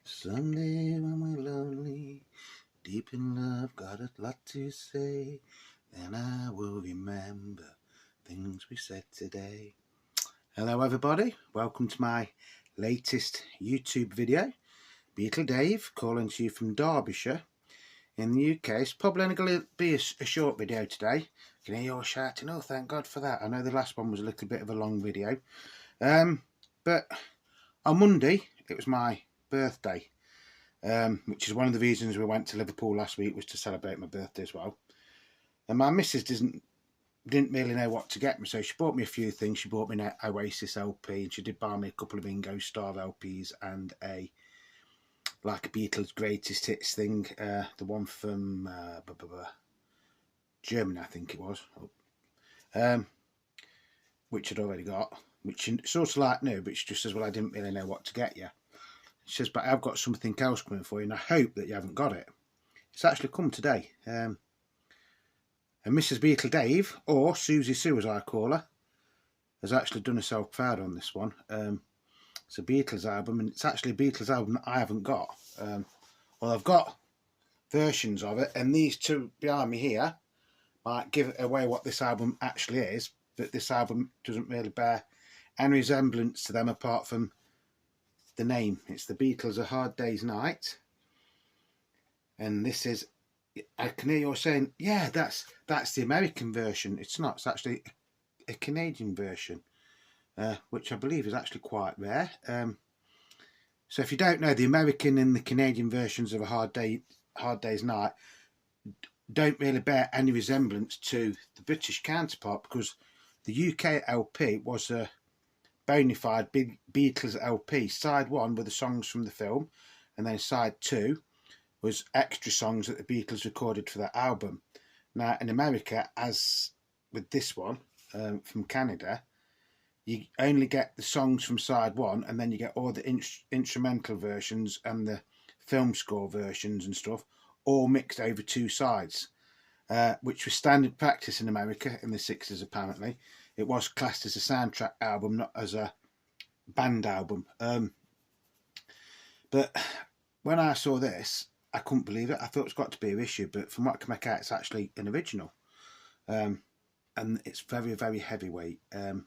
Someday when we're lonely, deep in love, got a lot to say, then I will remember things we said today. Hello everybody, welcome to my latest YouTube video. Beatle Dave calling to you from Derbyshire in the UK. It's probably only going to be a short video today. You can hear you all shouting, oh thank God for that. I know the last one was a little bit of a long video. But on Monday, it was my birthday. Which is one of the reasons we went to Liverpool last week, was to celebrate my birthday as well. And my missus didn't really know what to get me, so she bought me a few things. She bought me an Oasis LP, and she did buy me a couple of Ringo Starr LPs and a Beatles greatest hits thing, the one from Germany, I think it was, which I'd already got, which she sort of like knew, but she just says, well, I didn't really know what to get you. She says, but I've got something else coming for you, and I hope that you haven't got it. It's actually come today. And Mrs. Beatle Dave, or Susie Sue as I call her, has actually done herself proud on this one. It's a Beatles album, and it's actually a Beatles album that I haven't got. Well, I've got versions of it, and these two behind me here might give away what this album actually is, but this album doesn't really bear any resemblance to them apart from the name. It's the Beatles, A Hard Day's Night, and this is, I can hear you saying, yeah, that's the American version. It's not. It's actually a Canadian version, which I believe is actually quite rare. So if you don't know, the American and the Canadian versions of A Hard Day's Night don't really bear any resemblance to the British counterpart, because the UK LP was a bona fide Beatles LP. Side 1 were the songs from the film, and then side 2 was extra songs that the Beatles recorded for that album. Now in America, as with this one from Canada, you only get the songs from side 1, and then you get all the instrumental versions and the film score versions and stuff all mixed over two sides, which was standard practice in America in the 60s apparently. It was classed as a soundtrack album, not as a band album. But when I saw this, I couldn't believe it. I thought it's got to be a issue, but from what I can make out, it's actually an original. And it's very, very heavyweight. The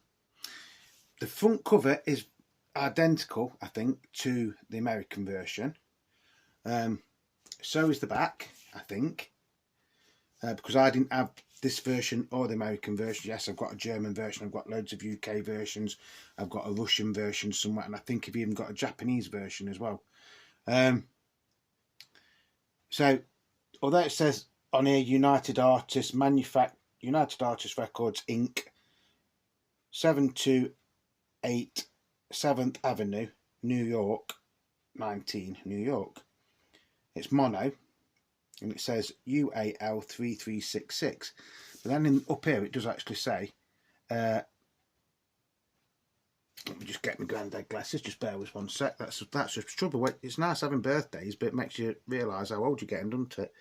front cover is identical, I think, to the American version. So is the back, I think, because I didn't have this version or the American version. Yes, I've got a German version, I've got loads of UK versions, I've got a Russian version somewhere, and I think I've even got a Japanese version as well. So although it says on here United Artists Records Inc., 728 7th Avenue, New York, 19, New York, it's mono, and it says UAL 3366. But then up here it does actually say, let me just get my granddad glasses, just bear with 1 sec. That's the trouble. It's nice having birthdays, but it makes you realise how old you're getting, doesn't it?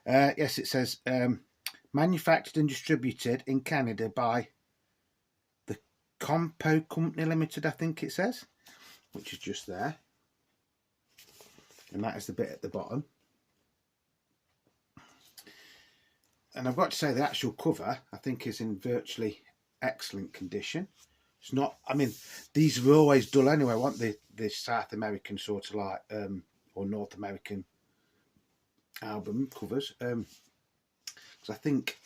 Yes, it says manufactured and distributed in Canada by the Compo Company Limited, I think it says, which is just there. And that is the bit at the bottom. And I've got to say, the actual cover, I think, is in virtually excellent condition. It's not, I mean, these were always dull anyway, weren't they? The South American sort of like, or North American album covers. Because I think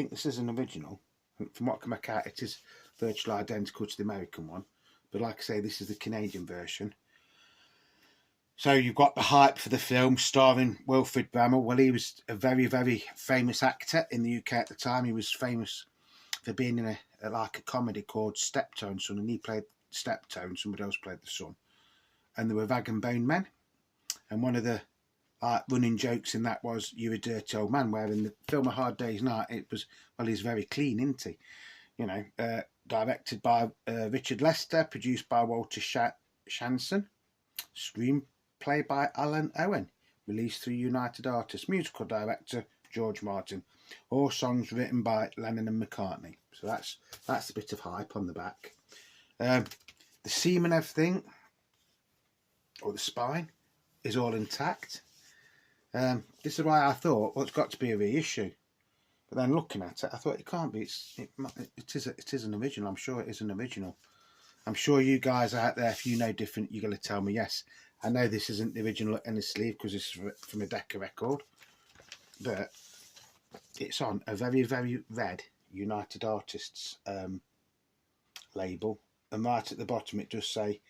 this is an original. From what I can make out, it is virtually identical to the American one. But like I say, this is the Canadian version. So you've got the hype for the film starring Wilfrid Bramall. Well, he was a very, very famous actor in the UK at the time. He was famous for being in a comedy called Steptoe and Son, and he played Steptoe and somebody else played the son. And they were Rag and Bone Men. And one of the running jokes in that was, "You're a dirty old man," where in the film A Hard Day's Night, it was, well, he's very clean, isn't he? You know, directed by Richard Lester, produced by Walter Shanson, screenplay by Alan Owen, released through United Artists, musical director George Martin, all songs written by Lennon and McCartney. So that's a bit of hype on the back. The seam and everything, or the spine is all intact. This is why I thought, well, it's got to be a reissue. But then looking at it, I thought it can't be. It is an original. I'm sure it is an original. I'm sure you guys out there, if you know different, you're going to tell me, yes, I know this isn't the original in the sleeve because it's from a Decca record. But it's on a very, very red United Artists label. And right at the bottom it does say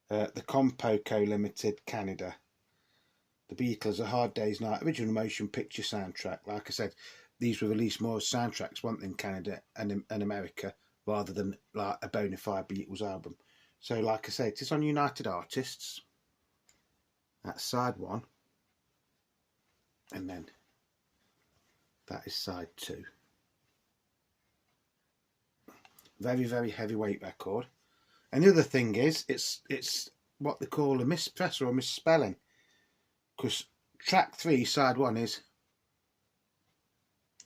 the Compo Co Limited, Canada. The Beatles, A Hard Day's Night, original motion picture soundtrack. Like I said, these were released more as soundtracks, weren't they, in Canada and America, rather than like a bona fide Beatles album. So like I say, it is on United Artists. That's side 1. And then that is side 2. Very, very heavyweight record. And the other thing is, it's what they call a mispress or a misspelling. Because track 3, side 1 is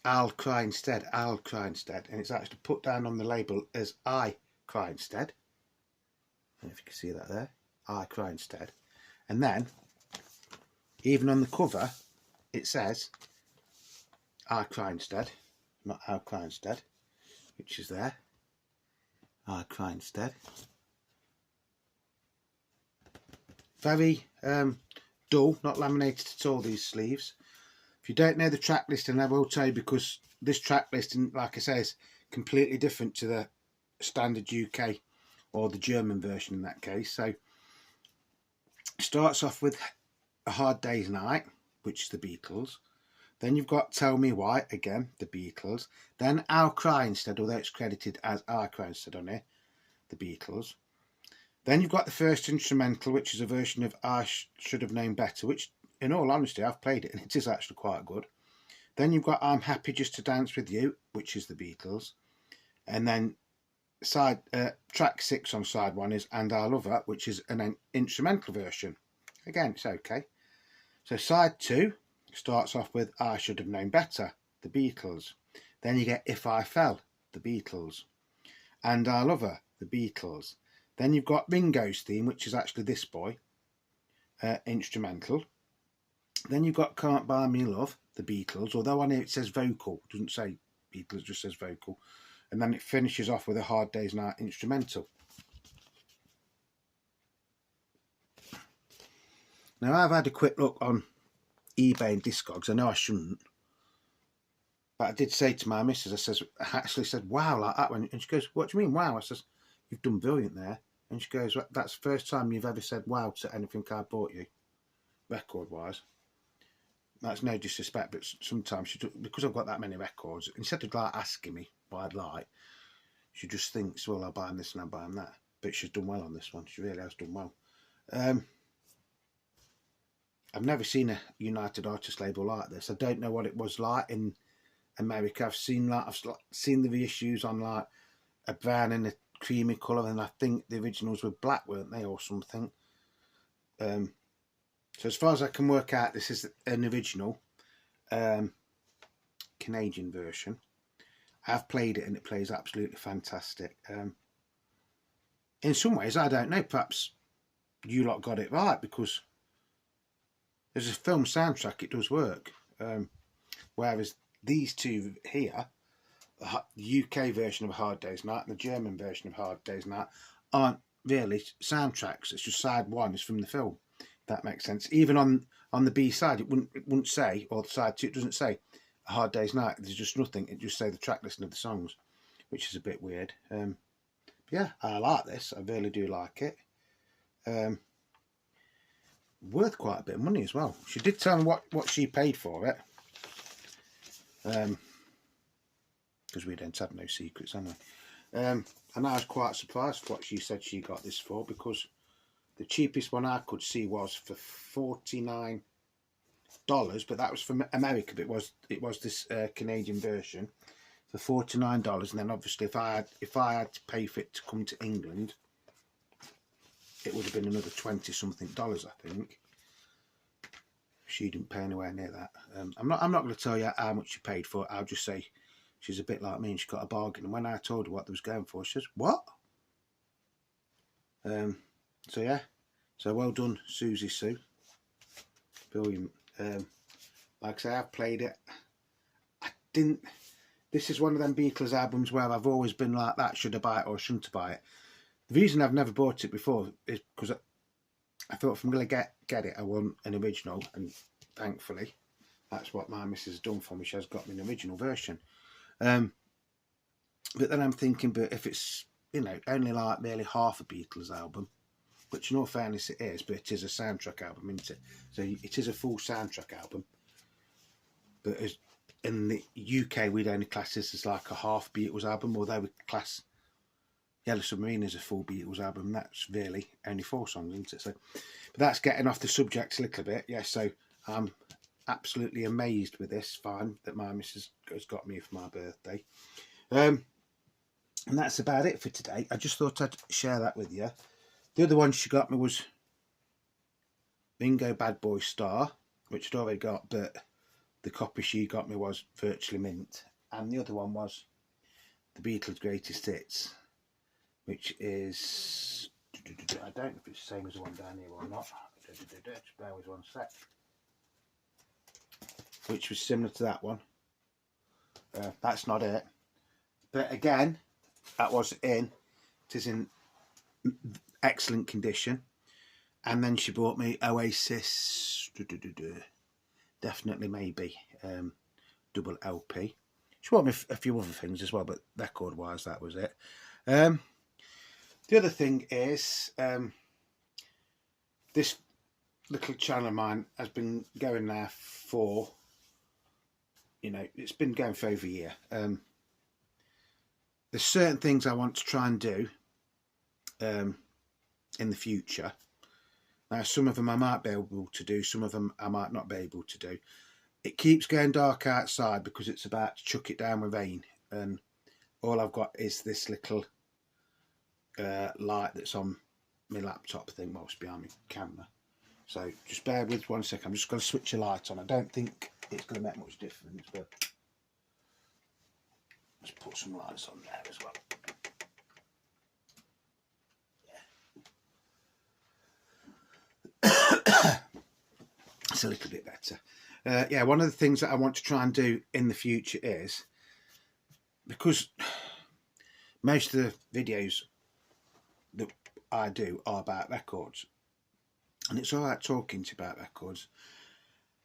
I'll Cry Instead, I'll Cry Instead. And it's actually put down on the label as I Cry Instead. I don't know if you can see that there. I Cry Instead. And then, even on the cover, it says I Cry Instead, not I'll Cry Instead, which is there. I Cry Instead. Very dull, not laminated at all, these sleeves. If you don't know the track listing, I will tell you, because this track listing, like I say, is completely different to the standard UK or the German version in that case. So it starts off with A Hard Day's Night, which is the Beatles. Then you've got Tell Me Why, again, the Beatles. Then I'll Cry Instead, although it's credited as I Cry Instead on here, the Beatles. Then you've got the first instrumental, which is a version of I Should Have Known Better, which, in all honesty, I've played it and it is actually quite good. Then you've got I'm Happy Just to Dance With You, which is the Beatles. And then track 6 on side 1 is And I Love Her, which is an instrumental version. Again, it's okay. So side 2 starts off with I Should Have Known Better, the Beatles. Then you get If I Fell, the Beatles. And I Love Her, the Beatles. Then you've got Ringo's theme, which is actually This Boy, instrumental. Then you've got Can't Buy Me Love, the Beatles, although on here it says vocal, it doesn't say Beatles, it just says vocal. And then it finishes off with A Hard Day's Night instrumental. Now, I've had a quick look on eBay and Discogs. I know I shouldn't, but I did say to my missus, I actually said, wow, like that one. And she goes, what do you mean, wow? I says, you've done brilliant there. And she goes, that's the first time you've ever said wow to anything I bought you, record-wise. That's no disrespect, but sometimes, because I've got that many records, instead of like asking me what I'd like, she just thinks, well, I'll buy him this and I'll buy him that. But she's done well on this one. She really has done well. I've never seen a United Artists label like this. I don't know what it was like in America. I've seen the reissues on like a brown and a creamy colour, and I think the originals were black, weren't they, or something. So as far as I can work out, this is an original Canadian version. I've played it and it plays absolutely fantastic. In some ways, I don't know, perhaps you lot got it right, because as a film soundtrack it does work, whereas these two here, the UK version of A Hard Day's Night and the German version of Hard Day's Night, aren't really soundtracks. It's just side 1 is from the film. If that makes sense. Even on the B side, it wouldn't say, or the side 2, it doesn't say A Hard Day's Night. There's just nothing. It just say the track listing of the songs, which is a bit weird. But yeah, I like this. I really do like it. Worth quite a bit of money as well. She did tell me what she paid for it. Because we don't have no secrets, have we? And I was quite surprised what she said she got this for, because the cheapest one I could see was for $49, but that was from America. But it was this Canadian version for $49, and then obviously if I had to pay for it to come to England, it would have been another $20-something, I think. She didn't pay anywhere near that. I'm not going to tell you how much she paid for it. I'll just say she's a bit like me and she got a bargain. And when I told her what they was going for, she says, what? So yeah, So well done, Susie Sue. Brilliant. Like I say, I've played it. I didn't. This is one of them Beatles albums where I've always been like that. Should I buy it or shouldn't I buy it? The reason I've never bought it before is because I thought if I'm going to get it, I want an original, and thankfully, that's what my missus has done for me. She has got me an original version. But then I'm thinking, but if it's, you know, only like nearly half a Beatles album, which in all fairness it is, but it is a soundtrack album, isn't it? So it is a full soundtrack album. But as in the UK, we'd only class this as like a half Beatles album, although we class Yellow Submarine as a full Beatles album. That's really only 4 songs, isn't it? So, but that's getting off the subject a little bit. Yeah, so I'm absolutely amazed with this find that my missus has got me for my birthday. And that's about it for today. I just thought I'd share that with you. The other one she got me was Ringo Bad Boy Star, which I'd already got, but the copy she got me was virtually mint. And the other one was the Beatles Greatest Hits, which is, I don't know if it's the same as the one down here or not. Just bear with 1 sec. Which was similar to that one. That's not it. But again, that was in. It is in excellent condition. And then she bought me Oasis, Definitely Maybe, double LP. She bought me a few other things as well, but record wise that was it. The other thing is, this little channel of mine has been going there for, you know, it's been going for over a year. There's certain things I want to try and do in the future. Now, some of them I might be able to do, some of them I might not be able to do. It keeps going dark outside because it's about to chuck it down with rain, and all I've got is this little light that's on my laptop thing, well, it's behind my camera. So just bear with 1 second. I'm just going to switch a light on. I don't think it's going to make much difference, but let's put some lights on there as well. Yeah. It's a little bit better. Yeah, one of the things that I want to try and do in the future is, because most of the videos that I do are about records, and it's all right talking to you about records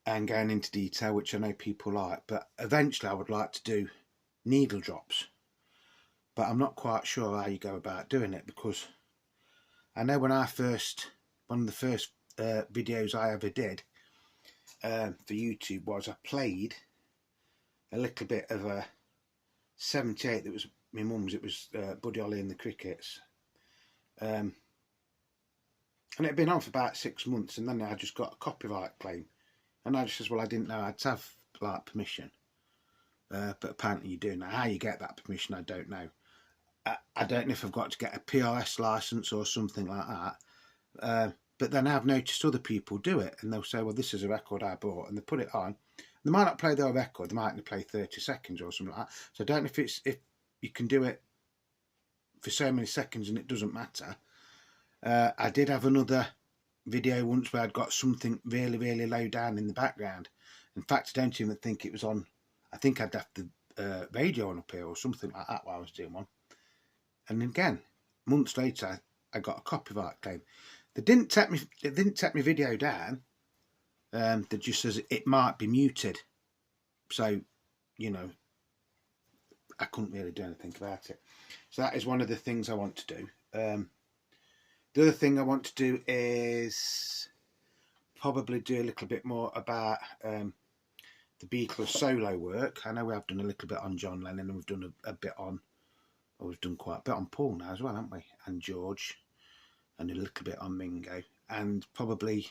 and going into detail, which I know people like, but eventually I would like to do needle drops, but I'm not quite sure how you go about doing it, because I know when I first, one of the first videos I ever did for YouTube was I played a little bit of a 78 that was my mum's. It was Buddy Holly and the Crickets, and it had been on for about 6 months, and then I just got a copyright claim, and I just says, well, I didn't know I'd have like permission, but apparently you do. Now how you get that permission I don't know. I don't know if I've got to get a PRS license or something like that, but then I've noticed other people do it, and they'll say, well, this is a record I bought, and they put it on. They might not play their record, they might only play 30 seconds or something like that. So I don't know if you can do it for so many seconds and it doesn't matter. I did have another video once where I'd got something really, really low down in the background. In fact, I don't even think it was on. I think I'd have the radio on up here or something like that while I was doing one. And again, months later, I got a copyright claim. They didn't take my video down. They just says it might be muted. So, you know, I couldn't really do anything about it. So that is one of the things I want to do. The other thing I want to do is probably do a little bit more about the Beatles solo work. I know we have done a little bit on John Lennon, and we've done a bit on, or we've done quite a bit on Paul now as well, haven't we? And George, and a little bit on Mingo, and probably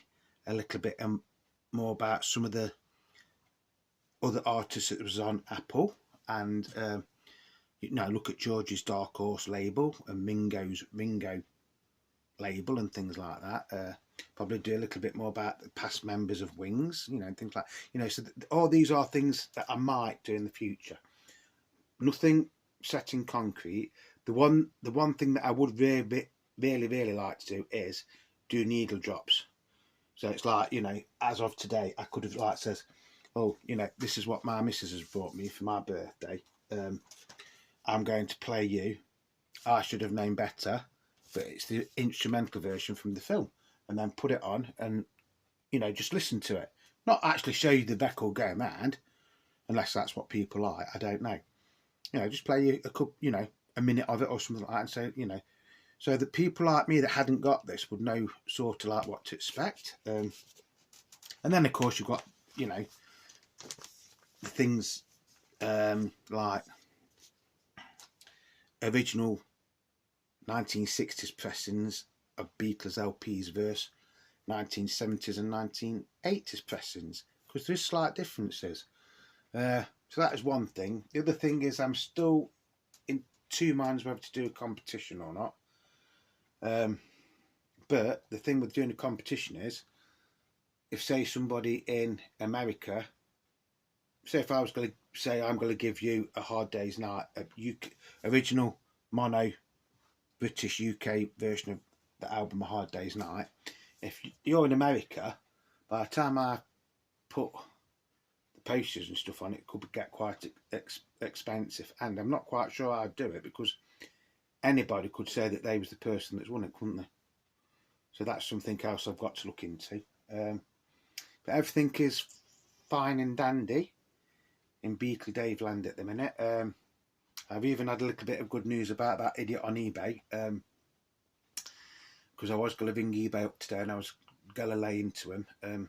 a little bit more about some of the other artists that was on Apple, and you know, look at George's Dark Horse label and Mingo's Ringo label and things like that. Probably do a little bit more about the past members of Wings, you know, and things like, you know, so all these are things that I might do in the future. Nothing set in concrete. The one thing that I would really like to do is do needle drops. So it's like, you know, as of today, I could have like says, oh, you know, this is what my missus has brought me for my birthday. I'm going to play you. I should have known better, but it's the instrumental version from the film, and then put it on and, you know, just listen to it. Not actually show you the record going round, unless that's what people like. I don't know. You know, just play you a couple, you know, a minute of it or something like that, and say, you know, so that people like me that hadn't got this would know sort of like what to expect. And then of course you've got, you know, things like original 1960s pressings of Beatles LPs versus 1970s and 1980s pressings, because there's slight differences. So that is one thing. The other thing is I'm still in two minds whether to do a competition or not. But the thing with doing a competition is, if say somebody in America, say if I was going to say I'm going to give you a Hard Day's Night, a UK, original mono British UK version of the album A Hard Day's Night, if you're in America, by the time I put the posters and stuff on it, could get quite expensive, and I'm not quite sure how I'd do it, because anybody could say that they was the person that's won it, couldn't they? So that's something else I've got to look into. But everything is fine and dandy in Beatle Dave land at the minute. I've even had a little bit of good news about that idiot on eBay, because I was going to ring eBay up today and I was going to lay into him, and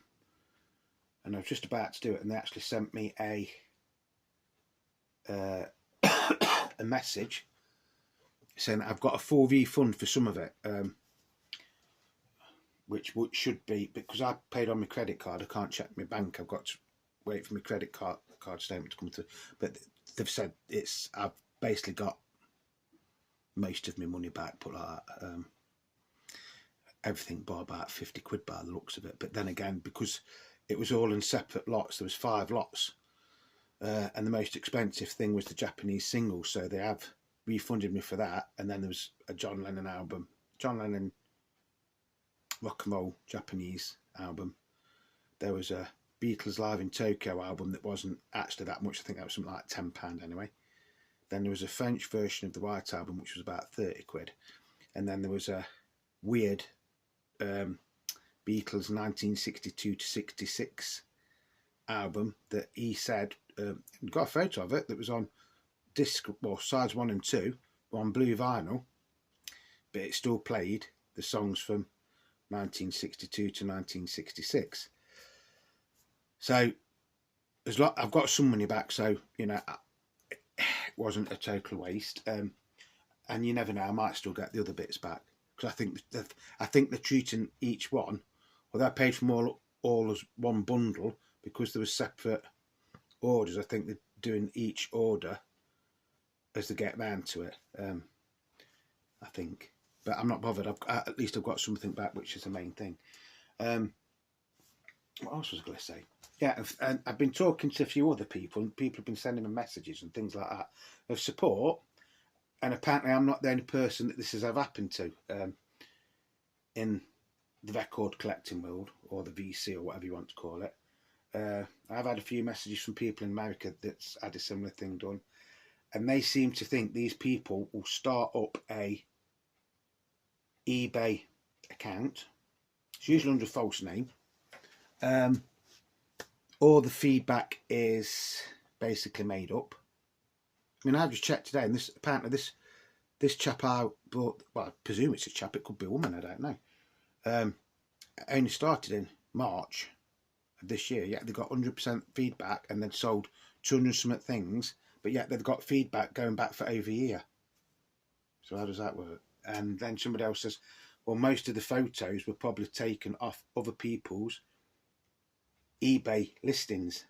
I was just about to do it, and they actually sent me a message saying I've got a full refund for some of it, which should be, because I paid on my credit card, I can't check my bank, I've got to wait for my credit card statement to come through, but they've said I've basically got most of my money back, put like that. Everything by about 50 quid by the looks of it, but then again, because it was all in separate lots, there was 5 lots, and the most expensive thing was the Japanese single, so they have refunded me for that. And then there was a John Lennon album, John Lennon rock and roll Japanese album. There was a Beatles Live in Tokyo album that wasn't actually that much, I think that was something like £10 anyway. Then there was a French version of the White Album, which was about 30 quid. And then there was a weird Beatles 1962 to 66 album that he said, got a photo of it, that was on disc, well, sides 1 and 2 were on blue vinyl, but it still played the songs from 1962 to 1966. So I've got some money back, so, you know, it wasn't a total waste. And you never know, I might still get the other bits back, because I think they're treating each one, although I paid for all as one bundle, because there was separate orders. I think they're doing each order as they get round to it. I think, but I'm not bothered. At least I've got something back, which is the main thing. What else was I going to say? Yeah, and I've been talking to a few other people, and people have been sending me messages and things like that of support. And apparently I'm not the only person that this has ever happened to in the record collecting world, or the VC, or whatever you want to call it. I've had a few messages from people in America that's had a similar thing done, and they seem to think these people will start up a eBay account. It's usually under a false name. All the feedback is basically made up. I mean, I just checked today, and apparently this chap I bought, well, I presume it's a chap, it could be a woman, I don't know. Only started in March of this year, yet they got 100% feedback, and they'd sold 200 something things, but yet they've got feedback going back for over a year. So how does that work? And then somebody else says, well, most of the photos were probably taken off other people's eBay listings.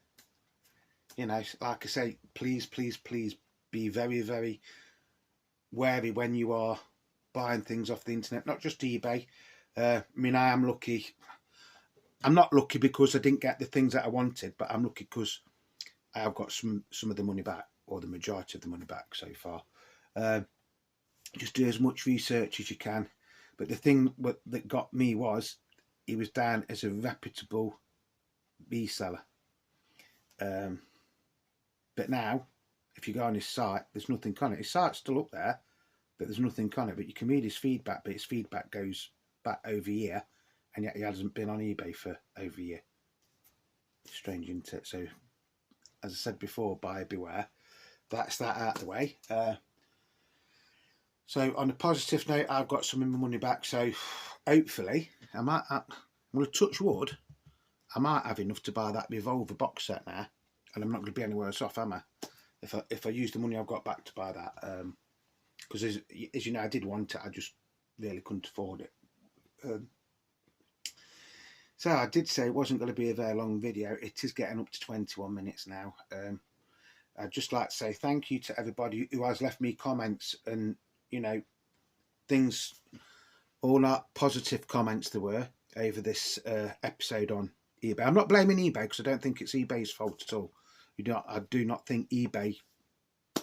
You know, like I say, please be very, very wary when you are buying things off the internet, not just eBay. I mean, I am lucky. I'm not lucky because I didn't get the things that I wanted, but I'm lucky because I have got some of the money back, or the majority of the money back so far. Just do as much research as you can. But the thing that got me was he was down as a reputable reseller. But now, if you go on his site, there's nothing on it. His site's still up there, but there's nothing on it. But you can read his feedback, but his feedback goes back over a year, and yet he hasn't been on eBay for over a year. Strange, isn't it? So, as I said before, buyer beware. That's that out of the way. So, on a positive note, I've got some of my money back. So, hopefully, I'm going to touch wood. I might have enough to buy that Revolver box set now, and I'm not going to be any worse off, am I? If I use the money I've got back to buy that, because as you know, I did want it, I just really couldn't afford it. So I did say it wasn't going to be a very long video. It is getting up to 21 minutes now. I'd just like to say thank you to everybody who has left me comments and, you know, things, all that positive comments there were over this episode on eBay. I'm not blaming eBay because I don't think it's eBay's fault at all. I do not think eBay, I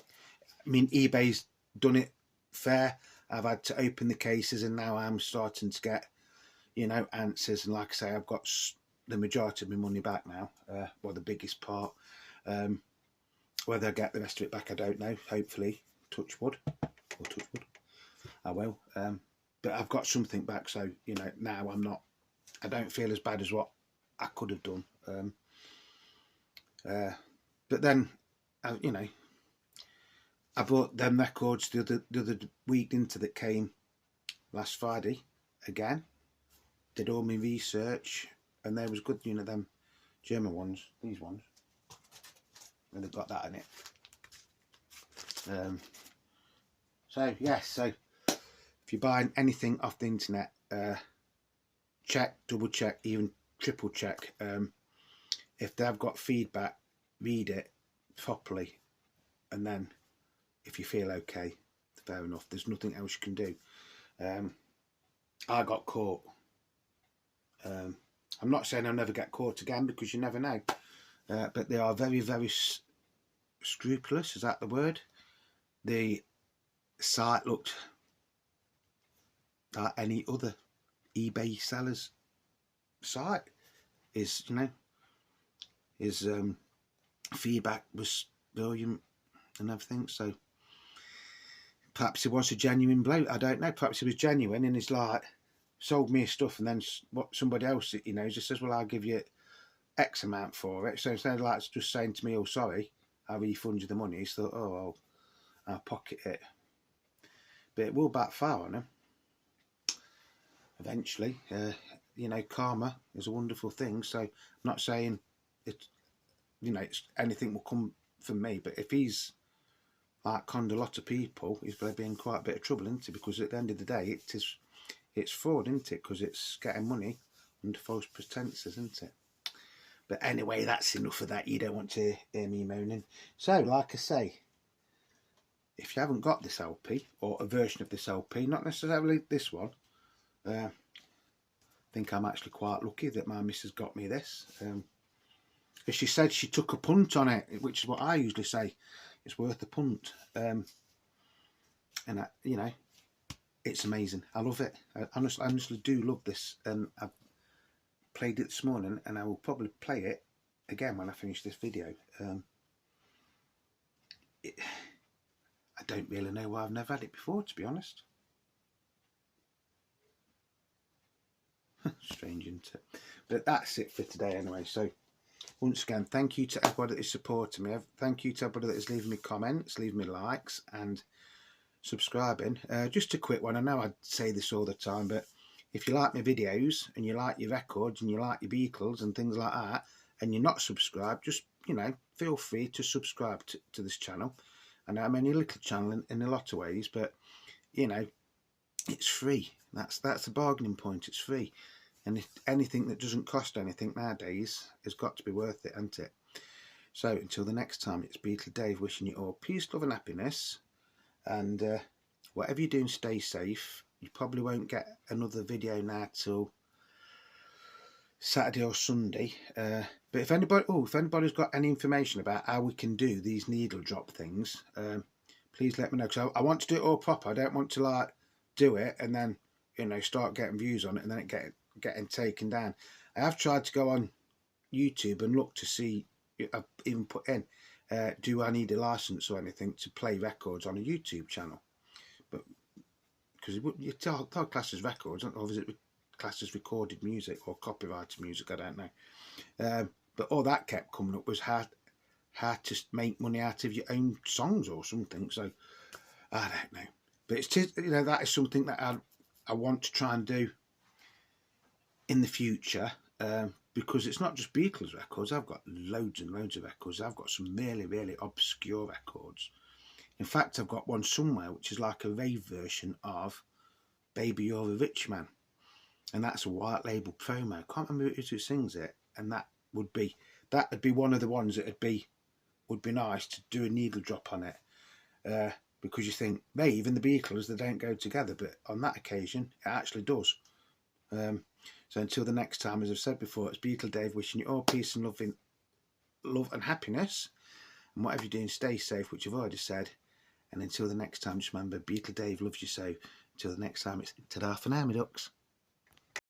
mean, eBay's done it fair. I've had to open the cases and now I'm starting to get, you know, answers. And like I say, I've got the majority of my money back now, well, the biggest part. Whether I get the rest of it back, I don't know. Hopefully, touch wood, or touch wood, I will. But I've got something back, so, you know, now I don't feel as bad as what I could have done. But then, you know, I bought them records the other week into that came last Friday again. Did all my research, and they was good, you know, them German ones, these ones. And they've got that in it. So yes, so if you're buying anything off the internet, check, double check, even triple check. If they've got feedback, read it properly, and then if you feel okay, fair enough. There's nothing else you can do. I got caught. I'm not saying I'll never get caught again, because you never know. But they are very, very scrupulous. Is that the word? The site looked like any other eBay seller's site. His feedback was brilliant and everything. So perhaps he was a genuine bloke. I don't know. Perhaps he was genuine and he's like sold me stuff, and then what somebody else, you know, just says, well, I'll give you X amount for it. So instead of like just saying to me, oh, sorry, I'll refund you the money, he's thought, oh, I'll pocket it. But it will backfire on him eventually. You know, karma is a wonderful thing. So I'm not saying it, you know, anything will come from me, but if he's like conned a lot of people, he's going to be in quite a bit of trouble, isn't he? Because at the end of the day, it's fraud, isn't it? Because it's getting money under false pretenses, isn't it? But anyway, that's enough of that. You don't want to hear me moaning. So, like I say, if you haven't got this LP, or a version of this LP, not necessarily this one, I think I'm actually quite lucky that my missus got me this. Because she said she took a punt on it, which is what I usually say. It's worth a punt. And, you know, it's amazing. I love it. I honestly do love this. And I've played it this morning, and I will probably play it again when I finish this video. I don't really know why I've never had it before, to be honest. Strange, isn't it? But that's it for today anyway. So once again, thank you to everybody that is supporting me. Thank you to everybody that is leaving me comments, leaving me likes and subscribing. Just a quick one. I know I say this all the time, but if you like my videos and you like your records and you like your Beatles and things like that, and you're not subscribed, just, you know, feel free to subscribe to this channel. And I'm only a little channel in a lot of ways, but, you know, it's free. That's the bargaining point. It's free. And if anything that doesn't cost anything nowadays has got to be worth it, hasn't it? So until the next time, it's Beatle Dave wishing you all peace, love and happiness. And whatever you're doing, stay safe. You probably won't get another video now till Saturday or Sunday. But if anybody's got any information about how we can do these needle drop things, please let me know. Because I want to do it all proper. I don't want to like do it and then you know, start getting views on it and then it getting taken down. I have tried to go on YouTube and look to see, I've even put in, do I need a license or anything to play records on a YouTube channel? But because you tell class as records, or is it class as recorded music or copyrighted music? I don't know. But all that kept coming up was how to make money out of your own songs or something. So I don't know. But it's just, you know, that is something that I want to try and do in the future, because it's not just Beatles records. I've got loads and loads of records. I've got some really, really obscure records. In fact, I've got one somewhere which is like a rave version of Baby You're a Rich Man, and that's a white label promo. I can't remember who sings it, and that would be one of the ones that would be nice to do a needle drop on it, because you think, Maeve and the Beatles, they don't go together, but on that occasion it actually does. So until the next time, as I've said before, it's Beatle Dave wishing you all peace and love and happiness, and whatever you're doing, stay safe, which I've already said. And until the next time, just remember, Beatle Dave loves you so. Until the next time, it's ta-da for now, my ducks.